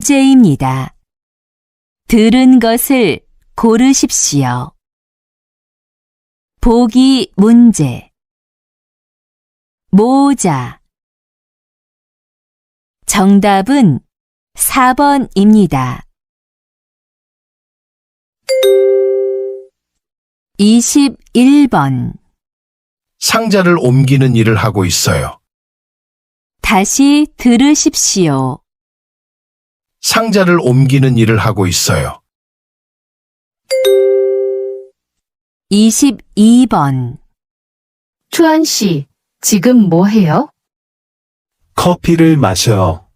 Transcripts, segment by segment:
문제입니다. 들은 것을 고르십시오. 보기 문제. 모자. 정답은 4번입니다. 21번. 상자를 옮기는 일을 하고 있어요. 다시 들으십시오. 상자를 옮기는 일을 하고 있어요. 22번. 투안 씨, 지금 뭐 해요? 커피를 마셔요.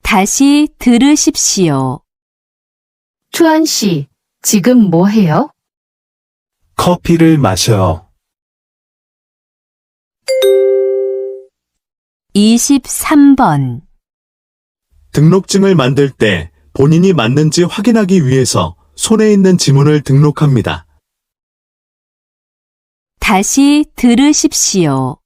다시 들으십시오. 투안 씨, 지금 뭐 해요? 커피를 마셔요. 23번. 등록증을 만들 때 본인이 맞는지 확인하기 위해서 손에 있는 지문을 등록합니다. 다시 들으십시오.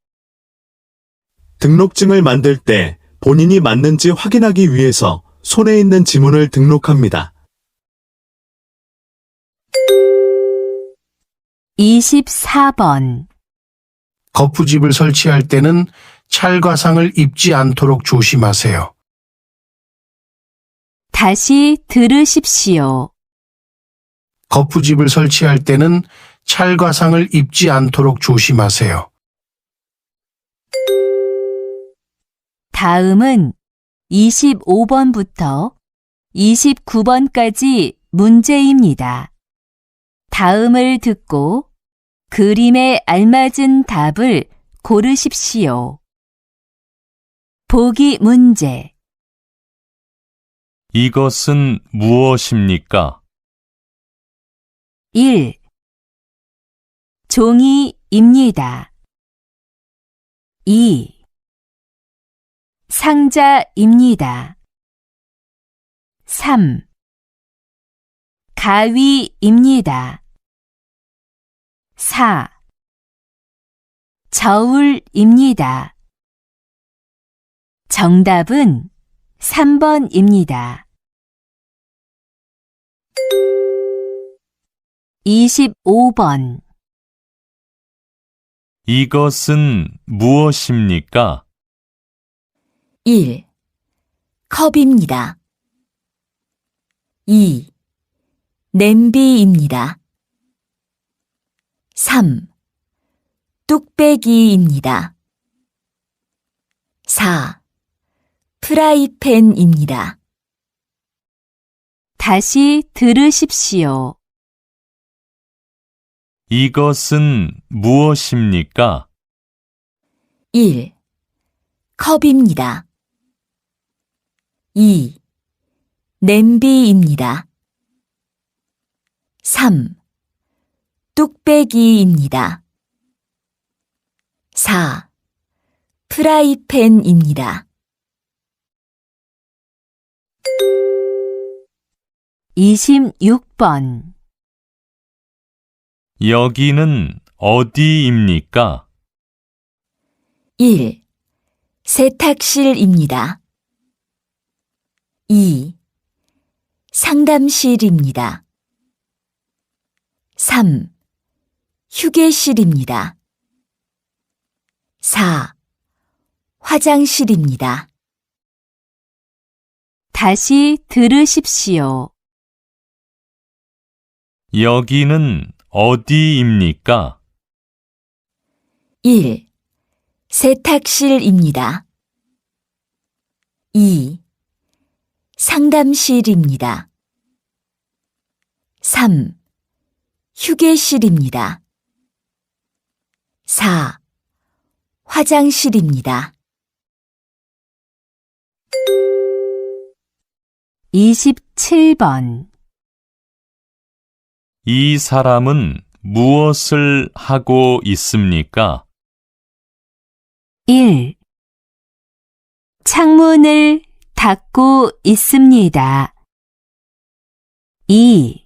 등록증을 만들 때 본인이 맞는지 확인하기 위해서 손에 있는 지문을 등록합니다. 24번. 거푸집을 설치할 때는 찰과상을 입지 않도록 조심하세요. 다시 들으십시오. 거푸집을 설치할 때는 찰과상을 입지 않도록 조심하세요. 다음은 25번부터 29번까지 문제입니다. 다음을 듣고 그림에 알맞은 답을 고르십시오. 보기 문제. 이것은 무엇입니까? 1. 종이입니다. 2. 상자입니다. 3. 가위입니다. 4. 저울입니다. 정답은 3번입니다. 25번. 이것은 무엇입니까? 1. 컵입니다. 2. 냄비입니다. 3. 뚝배기입니다. 4. 프라이팬입니다. 다시 들으십시오. 이것은 무엇입니까? 1. 컵입니다. 2. 냄비입니다. 3. 뚝배기입니다. 4. 프라이팬입니다. 26번. 여기는 어디입니까? 1. 세탁실입니다. 2. 상담실입니다. 3. 휴게실입니다. 4. 화장실입니다. 다시 들으십시오. 여기는 어디입니까? 1. 세탁실입니다. 2. 상담실입니다. 3. 휴게실입니다. 4. 화장실입니다. 27번. 이 사람은 무엇을 하고 있습니까? 1. 창문을 닫고 있습니다. 2.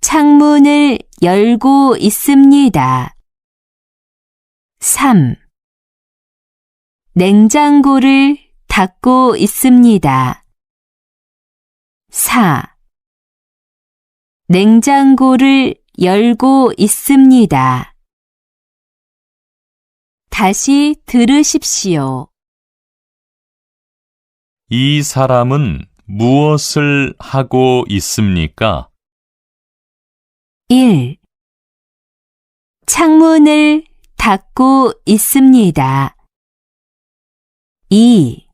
창문을 열고 있습니다. 3. 냉장고를 닫고 있습니다. 4. 냉장고를 열고 있습니다. 다시 들으십시오. 이 사람은 무엇을 하고 있습니까? 1. 창문을 닫고 있습니다. 2.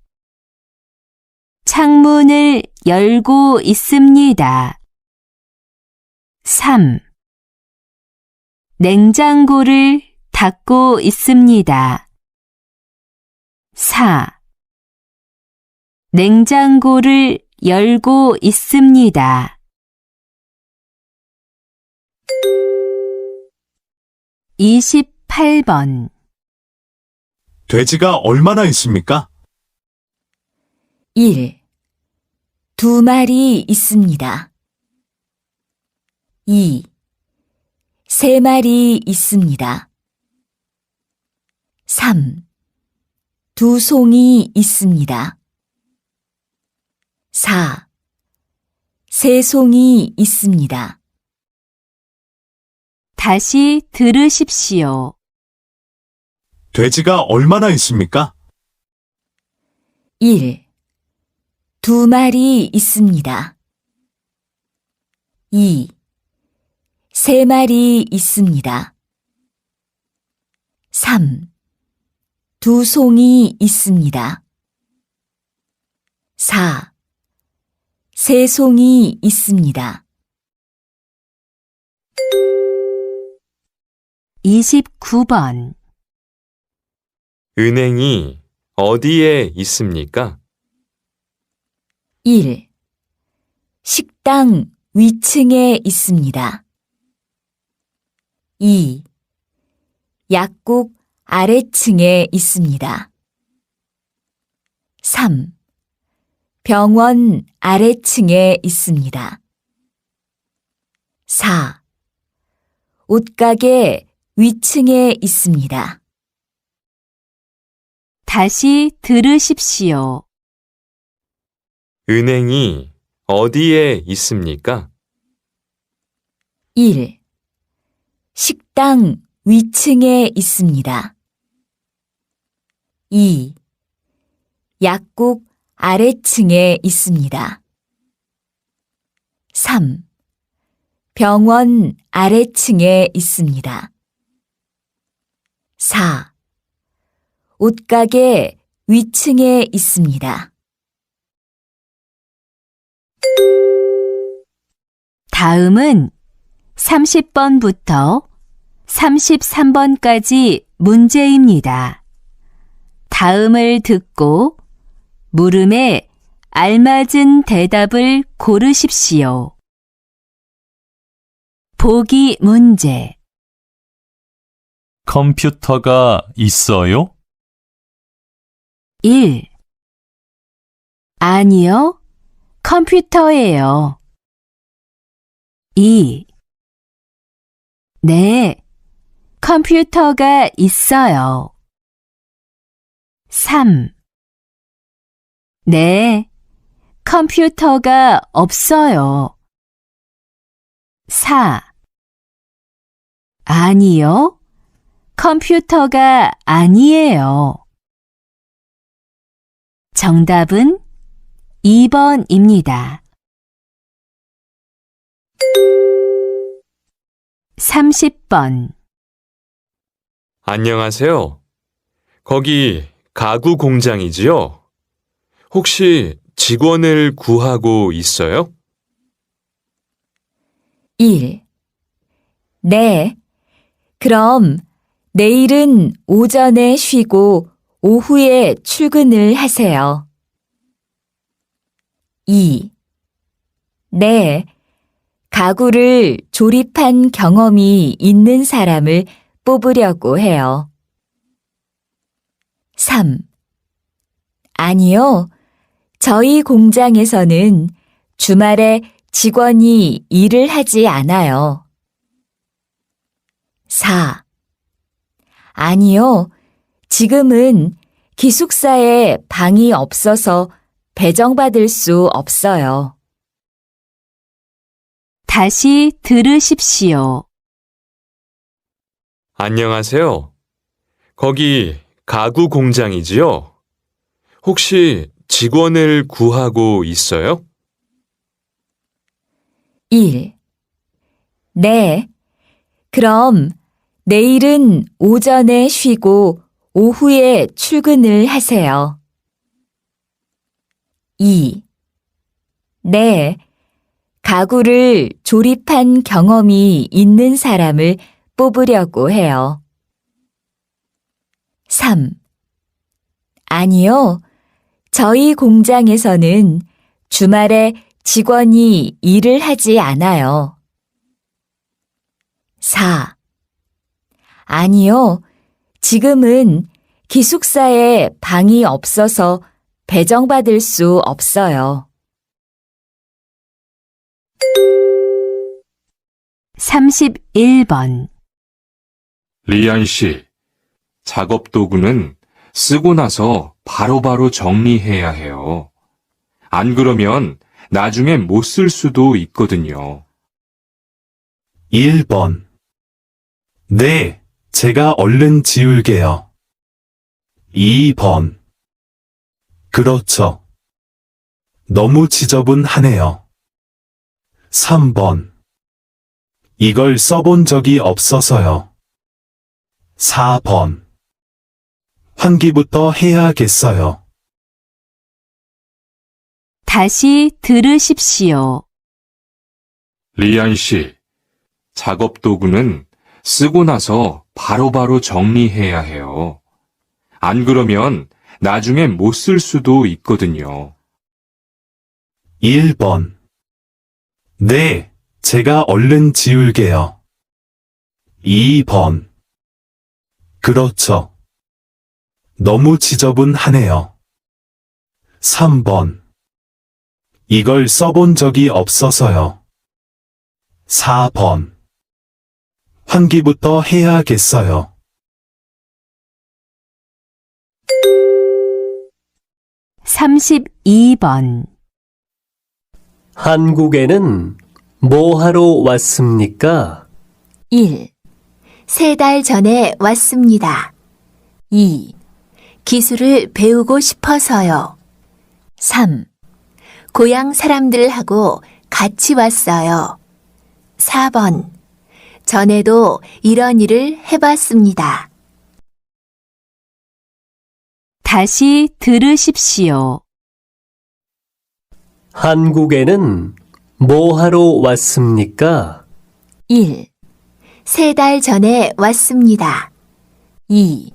창문을 열고 있습니다. 3. 냉장고를 닫고 있습니다. 4. 냉장고를 열고 있습니다. 28번. 돼지가 얼마나 있습니까? 1. 2마리 있습니다. 2. 3마리 있습니다. 3. 2송이 있습니다. 4. 3송이 있습니다. 다시 들으십시오. 돼지가 얼마나 있습니까? 1. 2마리 있습니다. 2. 3마리 있습니다. 3. 2송이 있습니다. 4. 3송이 있습니다. 29번. 은행이 어디에 있습니까? 1. 식당 위층에 있습니다. 2. 약국 아래층에 있습니다. 3. 병원 아래층에 있습니다. 4. 옷가게 위층에 있습니다. 다시 들으십시오. 은행이 어디에 있습니까? 1. 식당 위층에 있습니다. 2. 약국 아래층에 있습니다. 3. 병원 아래층에 있습니다. 4. 옷가게 위층에 있습니다. 다음은 30번부터 33번까지 문제입니다. 다음을 듣고 물음에 알맞은 대답을 고르십시오. 보기 문제. 컴퓨터가 있어요? 1. 아니요, 컴퓨터예요. 2. 네, 컴퓨터가 있어요. 3. 네, 컴퓨터가 없어요. 4. 아니요, 컴퓨터가 아니에요. 정답은 2번입니다. 30번. 안녕하세요. 거기 가구 공장이지요? 혹시 직원을 구하고 있어요? 1. 네. 그럼 내일은 오전에 쉬고 오후에 출근을 하세요. 2. 네. 가구를 조립한 경험이 있는 사람을 뽑으려고 해요. 3. 아니요. 저희 공장에서는 주말에 직원이 일을 하지 않아요. 4. 아니요. 지금은 기숙사에 방이 없어서 배정받을 수 없어요. 다시 들으십시오. 안녕하세요. 거기 가구 공장이지요? 혹시 직원을 구하고 있어요? 1. 네. 그럼 내일은 오전에 쉬고 오후에 출근을 하세요. 2. 네. 가구를 조립한 경험이 있는 사람을 뽑으려고 해요. 3. 아니요. 저희 공장에서는 주말에 직원이 일을 하지 않아요. 4. 아니요. 지금은 기숙사에 방이 없어서 배정받을 수 없어요. 31번. 리안 씨, 작업 도구는 쓰고 나서 바로바로 정리해야 해요. 안 그러면 나중에 못 쓸 수도 있거든요. 1번. 네, 제가 얼른 지울게요. 2번. 그렇죠. 너무 지저분하네요. 3번. 이걸 써본 적이 없어서요. 4번. 환기부터 해야겠어요. 다시 들으십시오. 리안 씨, 작업 도구는 쓰고 나서 바로바로 정리해야 해요. 안 그러면 나중에 못 쓸 수도 있거든요. 1번. 네, 제가 얼른 지울게요. 2번. 그렇죠. 너무 지저분하네요. 3번. 이걸 써본 적이 없어서요. 4번. 환기부터 해야겠어요. 32번. 한국에는 뭐 하러 왔습니까? 1. 3달 전에 왔습니다. 2. 기술을 배우고 싶어서요. 3. 고향 사람들하고 같이 왔어요. 4번. 전에도 이런 일을 해봤습니다. 다시 들으십시오. 한국에는 뭐 하러 왔습니까? 1. 3달 전에 왔습니다. 2.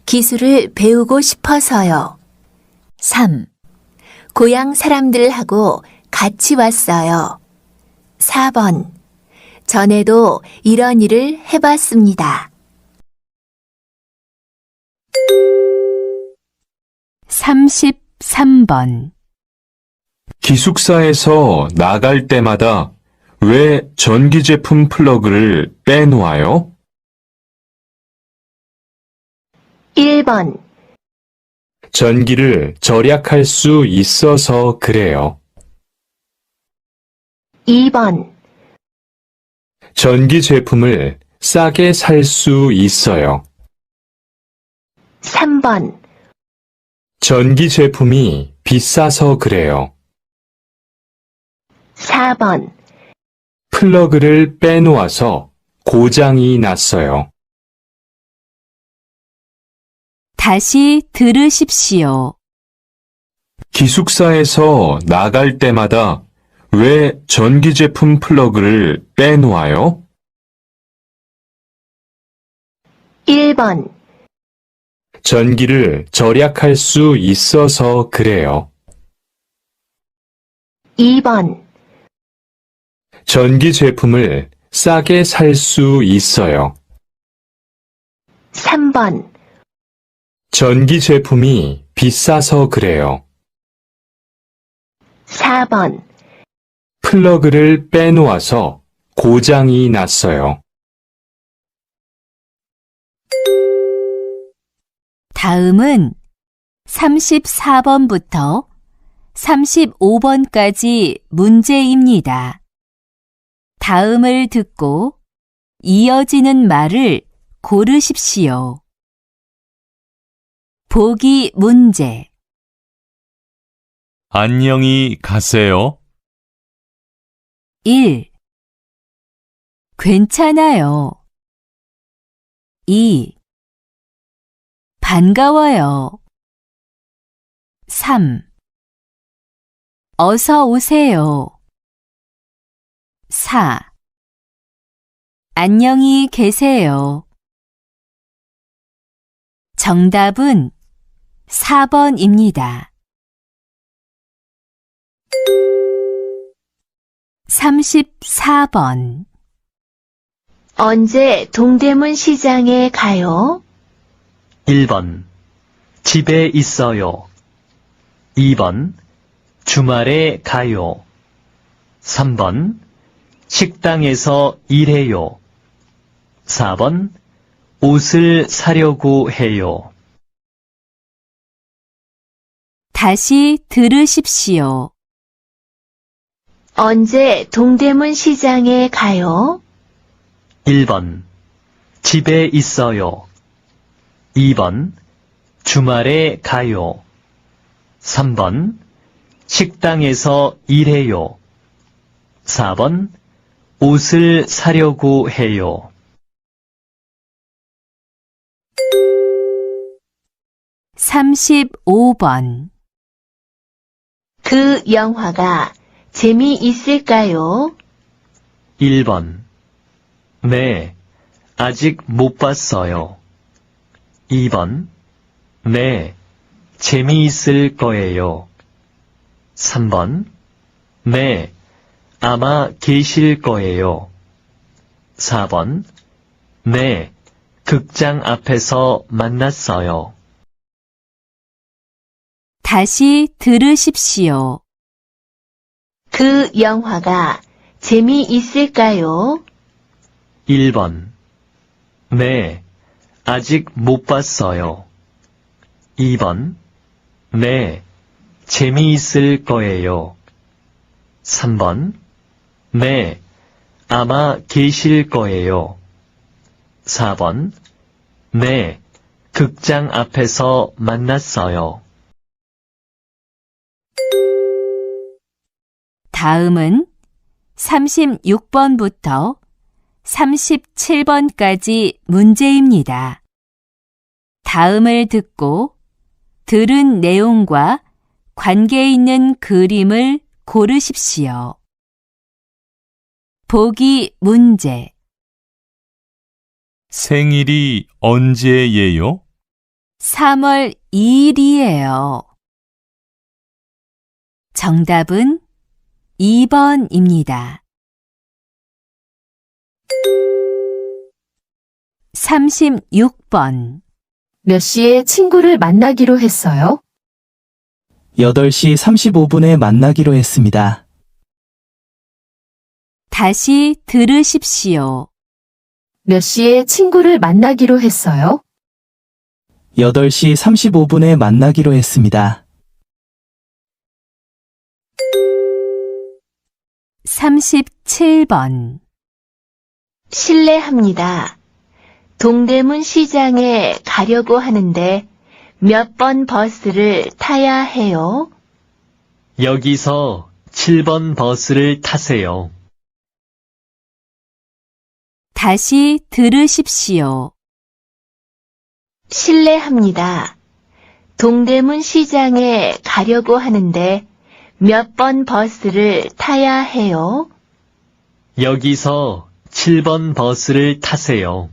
기술을 배우고 싶어서요. 3. 고향 사람들하고 같이 왔어요. 4번. 전에도 이런 일을 해봤습니다. 33번. 기숙사에서 나갈 때마다 왜 전기 제품 플러그를 빼놓아요? 1번. 전기를 절약할 수 있어서 그래요. 2번. 전기 제품을 싸게 살 수 있어요. 3번. 전기 제품이 비싸서 그래요. 4번. 플러그를 빼놓아서 고장이 났어요. 다시 들으십시오. 기숙사에서 나갈 때마다 왜 전기 제품 플러그를 빼놓아요? 1번. 전기를 절약할 수 있어서 그래요. 2번. 전기 제품을 싸게 살 수 있어요. 3번. 전기 제품이 비싸서 그래요. 4번. 플러그를 빼놓아서 고장이 났어요. 다음은 34번부터 35번까지 문제입니다. 다음을 듣고 이어지는 말을 고르십시오. 보기 문제. 안녕히 가세요. 1. 괜찮아요. 2. 반가워요. 3. 어서 오세요. 4. 안녕히 계세요. 정답은 4번입니다. 34번. 언제 동대문 시장에 가요? 1번. 집에 있어요. 2번. 주말에 가요. 3번. 식당에서 일해요. 4번. 옷을 사려고 해요. 다시 들으십시오. 언제 동대문 시장에 가요? 1번. 집에 있어요. 2번. 주말에 가요. 3번. 식당에서 일해요. 4번. 옷을 사려고 해요. 35번. 그 영화가 재미있을까요? 1번. 네, 아직 못 봤어요. 2번. 네, 재미있을 거예요. 3번. 네, 아마 계실 거예요. 4번. 네, 극장 앞에서 만났어요. 다시 들으십시오. 그 영화가 재미있을까요? 1번. 네, 아직 못 봤어요. 2번. 네, 재미있을 거예요. 3번. 네, 아마 계실 거예요. 4번. 네, 극장 앞에서 만났어요. 다음은 36번부터 37번까지 문제입니다. 다음을 듣고 들은 내용과 관계 있는 그림을 고르십시오. 보기 문제. 생일이 언제예요? 3월 2일이에요. 정답은 2번입니다. 36번. 몇 시에 친구를 만나기로 했어요? 8시 35분에 만나기로 했습니다. 다시 들으십시오. 몇 시에 친구를 만나기로 했어요? 8시 35분에 만나기로 했습니다. 37번. 실례합니다. 동대문 시장에 가려고 하는데 몇 번 버스를 타야 해요? 여기서 7번 버스를 타세요. 다시 들으십시오. 실례합니다. 동대문 시장에 가려고 하는데 몇 번 버스를 타야 해요? 여기서 7번 버스를 타세요.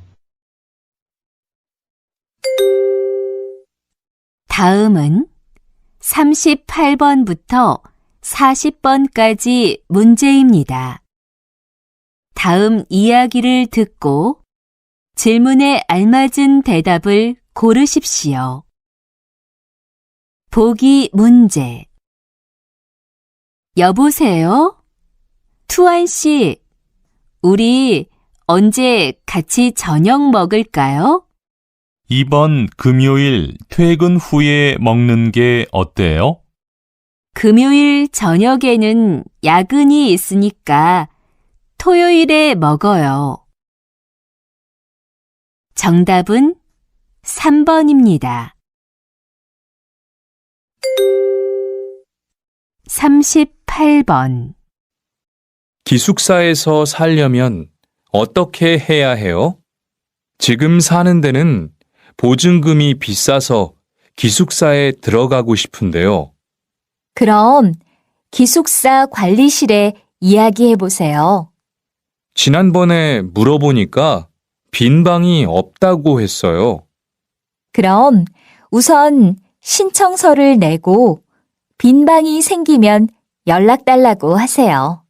다음은 38번부터 40번까지 문제입니다. 다음 이야기를 듣고 질문에 알맞은 대답을 고르십시오. 보기 문제. 여보세요? 투안 씨, 우리 언제 같이 저녁 먹을까요? 이번 금요일 퇴근 후에 먹는 게 어때요? 금요일 저녁에는 야근이 있으니까 토요일에 먹어요. 정답은 3번입니다. 38번. 기숙사에서 살려면 어떻게 해야 해요? 지금 사는 데는 보증금이 비싸서 기숙사에 들어가고 싶은데요. 그럼 기숙사 관리실에 이야기해 보세요. 지난번에 물어보니까 빈 방이 없다고 했어요. 그럼 우선 신청서를 내고 빈 방이 생기면 연락 달라고 하세요.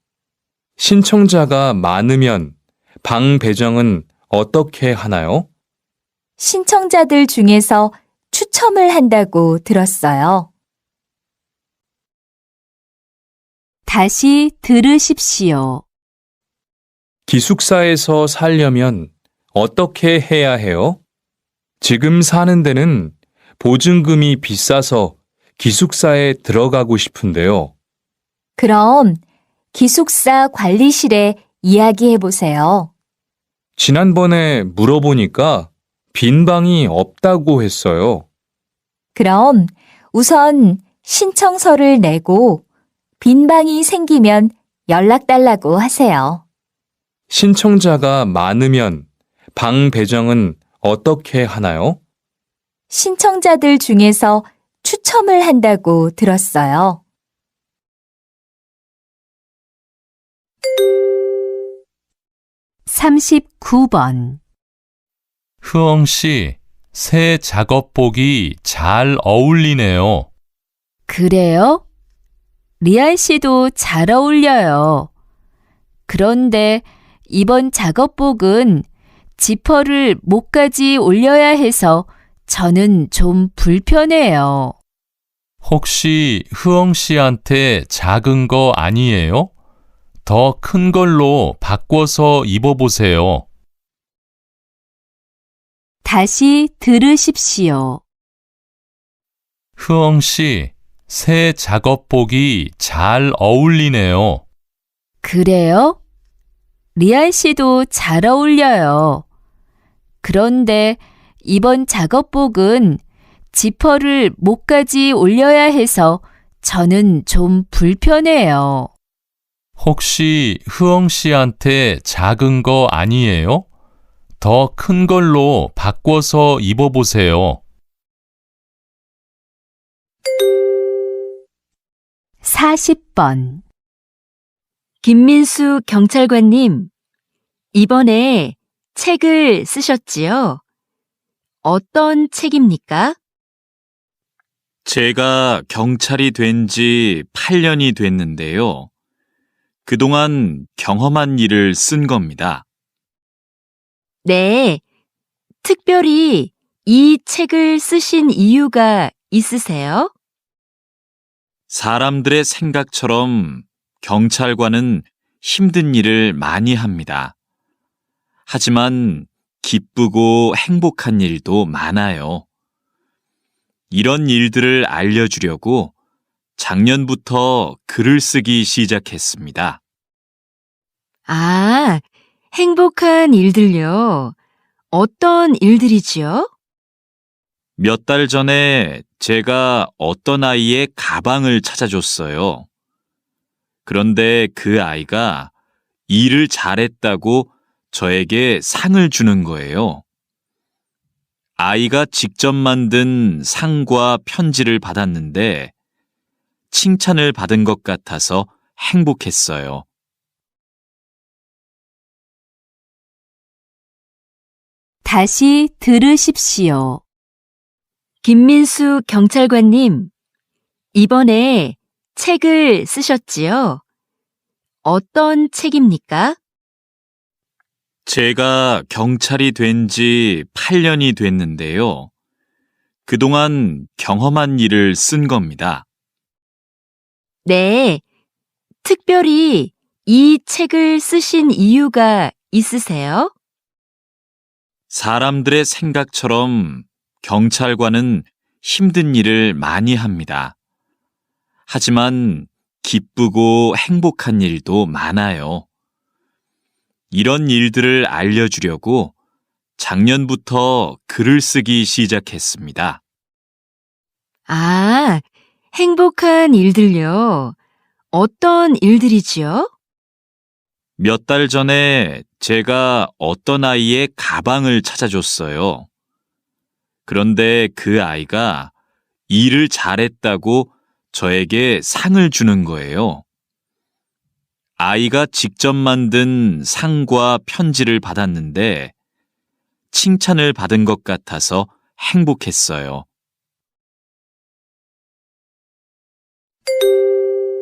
신청자가 많으면 방 배정은 어떻게 하나요? 신청자들 중에서 추첨을 한다고 들었어요. 다시 들으십시오. 기숙사에서 살려면 어떻게 해야 해요? 지금 사는 데는 보증금이 비싸서 기숙사에 들어가고 싶은데요. 그럼 기숙사 관리실에 이야기해 보세요. 지난번에 물어보니까 빈 방이 없다고 했어요. 그럼 우선 신청서를 내고 빈 방이 생기면 연락 달라고 하세요. 신청자가 많으면 방 배정은 어떻게 하나요? 신청자들 중에서 추첨을 한다고 들었어요. (39번) 흐엉 씨, 새 작업복이 잘 어울리네요. 그래요? 리안 씨도 잘 어울려요. 그런데 이번 작업복은 지퍼를 목까지 올려야 해서 저는 좀 불편해요. 혹시 흐엉 씨한테 작은 거 아니에요? 더 큰 걸로 바꿔서 입어보세요. 다시 들으십시오. 흐엉 씨, 새 작업복이 잘 어울리네요. 그래요? 리안 씨도 잘 어울려요. 그런데 이번 작업복은 지퍼를 목까지 올려야 해서 저는 좀 불편해요. 혹시 흐엉 씨한테 작은 거 아니에요? 더 큰 걸로 바꿔서 입어보세요. 40번. 김민수 경찰관님, 이번에 책을 쓰셨지요? 어떤 책입니까? 제가 경찰이 된 지 8년이 됐는데요. 그동안 경험한 일을 쓴 겁니다. 네, 특별히 이 책을 쓰신 이유가 있으세요? 사람들의 생각처럼 경찰관은 힘든 일을 많이 합니다. 하지만 기쁘고 행복한 일도 많아요. 이런 일들을 알려주려고 작년부터 글을 쓰기 시작했습니다. 아, 행복한 일들요. 어떤 일들이지요? 몇 달 전에 제가 어떤 아이의 가방을 찾아줬어요. 그런데 그 아이가 일을 잘했다고 저에게 상을 주는 거예요. 아이가 직접 만든 상과 편지를 받았는데 칭찬을 받은 것 같아서 행복했어요. 다시 들으십시오. 김민수 경찰관님, 이번에 책을 쓰셨지요? 어떤 책입니까? 제가 경찰이 된 지 8년이 됐는데요. 그동안 경험한 일을 쓴 겁니다. 네, 특별히 이 책을 쓰신 이유가 있으세요? 사람들의 생각처럼 경찰관은 힘든 일을 많이 합니다. 하지만 기쁘고 행복한 일도 많아요. 이런 일들을 알려주려고 작년부터 글을 쓰기 시작했습니다. 아, 행복한 일들요. 어떤 일들이지요? 몇 달 전에 제가 어떤 아이의 가방을 찾아줬어요. 그런데 그 아이가 일을 잘했다고 저에게 상을 주는 거예요. 아이가 직접 만든 상과 편지를 받았는데 칭찬을 받은 것 같아서 행복했어요.